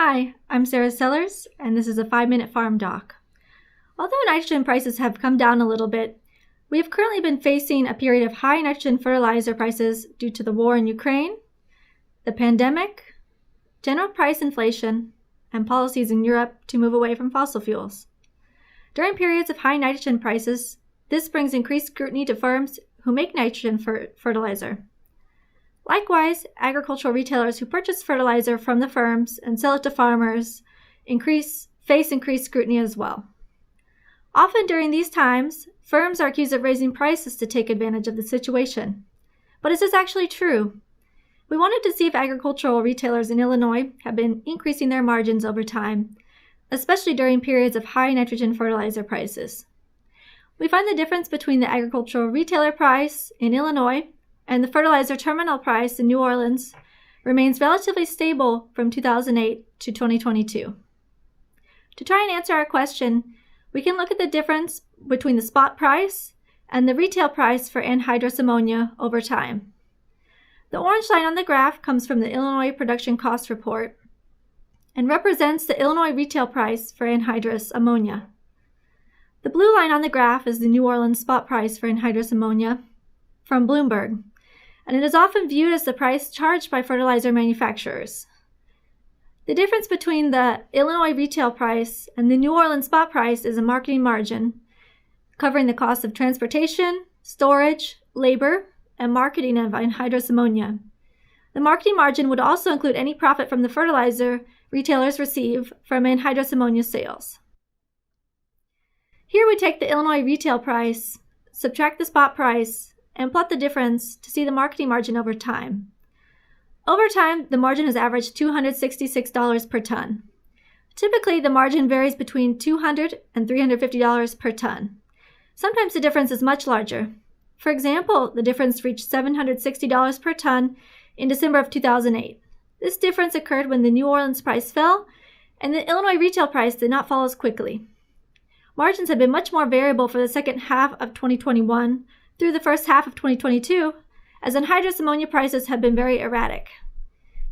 Hi, I'm Sarah Sellers, and this is a 5-minute farm doc. Although nitrogen prices have come down a little bit, we have currently been facing a period of high nitrogen fertilizer prices due to the war in Ukraine, the pandemic, general price inflation, and policies in Europe to move away from fossil fuels. During periods of high nitrogen prices, this brings increased scrutiny to firms who make nitrogen fertilizer. Likewise, agricultural retailers who purchase fertilizer from the firms and sell it to farmers face increased scrutiny as well. Often during these times, firms are accused of raising prices to take advantage of the situation. But is this actually true? We wanted to see if agricultural retailers in Illinois have been increasing their margins over time, especially during periods of high nitrogen fertilizer prices. We find the difference between the agricultural retailer price in Illinois and the fertilizer terminal price in New Orleans remains relatively stable from 2008 to 2022. To try and answer our question, we can look at the difference between the spot price and the retail price for anhydrous ammonia over time. The orange line on the graph comes from the Illinois Production Cost Report and represents the Illinois retail price for anhydrous ammonia. The blue line on the graph is the New Orleans spot price for anhydrous ammonia from Bloomberg, and it is often viewed as the price charged by fertilizer manufacturers. The difference between the Illinois retail price and the New Orleans spot price is a marketing margin, covering the cost of transportation, storage, labor, and marketing of anhydrous ammonia. The marketing margin would also include any profit from the fertilizer retailers receive from anhydrous ammonia sales. Here we take the Illinois retail price, subtract the spot price, and plot the difference to see the marketing margin over time. Over time, the margin has averaged $266 per ton. Typically, the margin varies between $200 and $350 per ton. Sometimes the difference is much larger. For example, the difference reached $760 per ton in December of 2008. This difference occurred when the New Orleans price fell, and the Illinois retail price did not fall as quickly. Margins have been much more variable for the second half of 2021 through the first half of 2022, as anhydrous ammonia prices have been very erratic.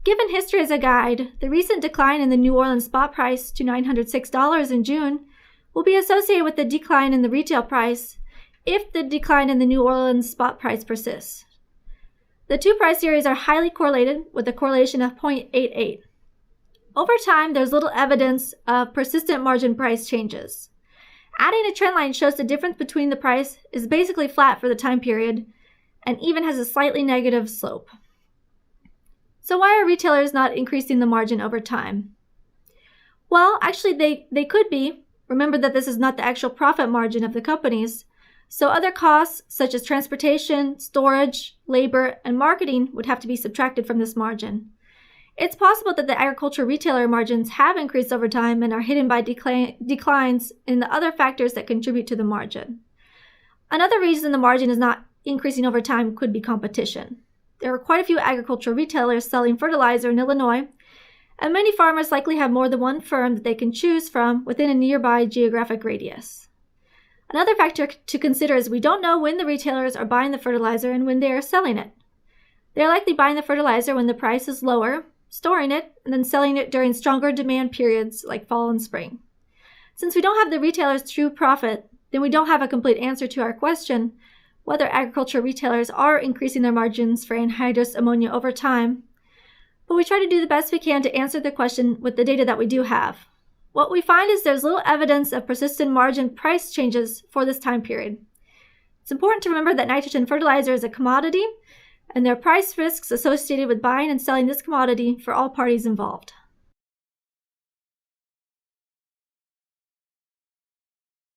Given history as a guide, the recent decline in the New Orleans spot price to $906 in June will be associated with the decline in the retail price if the decline in the New Orleans spot price persists. The two price areas are highly correlated with a correlation of 0.88. Over time, there's little evidence of persistent margin price changes. Adding a trend line shows the difference between the price is basically flat for the time period and even has a slightly negative slope. So why are retailers not increasing the margin over time? Well, actually they could be. Remember that this is not the actual profit margin of the companies. So other costs such as transportation, storage, labor, and marketing would have to be subtracted from this margin. It's possible that the agricultural retailer margins have increased over time and are hidden by declines in the other factors that contribute to the margin. Another reason the margin is not increasing over time could be competition. There are quite a few agricultural retailers selling fertilizer in Illinois, and many farmers likely have more than one firm that they can choose from within a nearby geographic radius. Another factor to consider is we don't know when the retailers are buying the fertilizer and when they are selling it. They are likely buying the fertilizer when the price is lower, storing it, and then selling it during stronger demand periods like fall and spring. Since we don't have the retailer's true profit, then we don't have a complete answer to our question whether agricultural retailers are increasing their margins for anhydrous ammonia over time. But we try to do the best we can to answer the question with the data that we do have. What we find is there's little evidence of persistent margin price changes for this time period. It's important to remember that nitrogen fertilizer is a commodity, and there are price risks associated with buying and selling this commodity for all parties involved.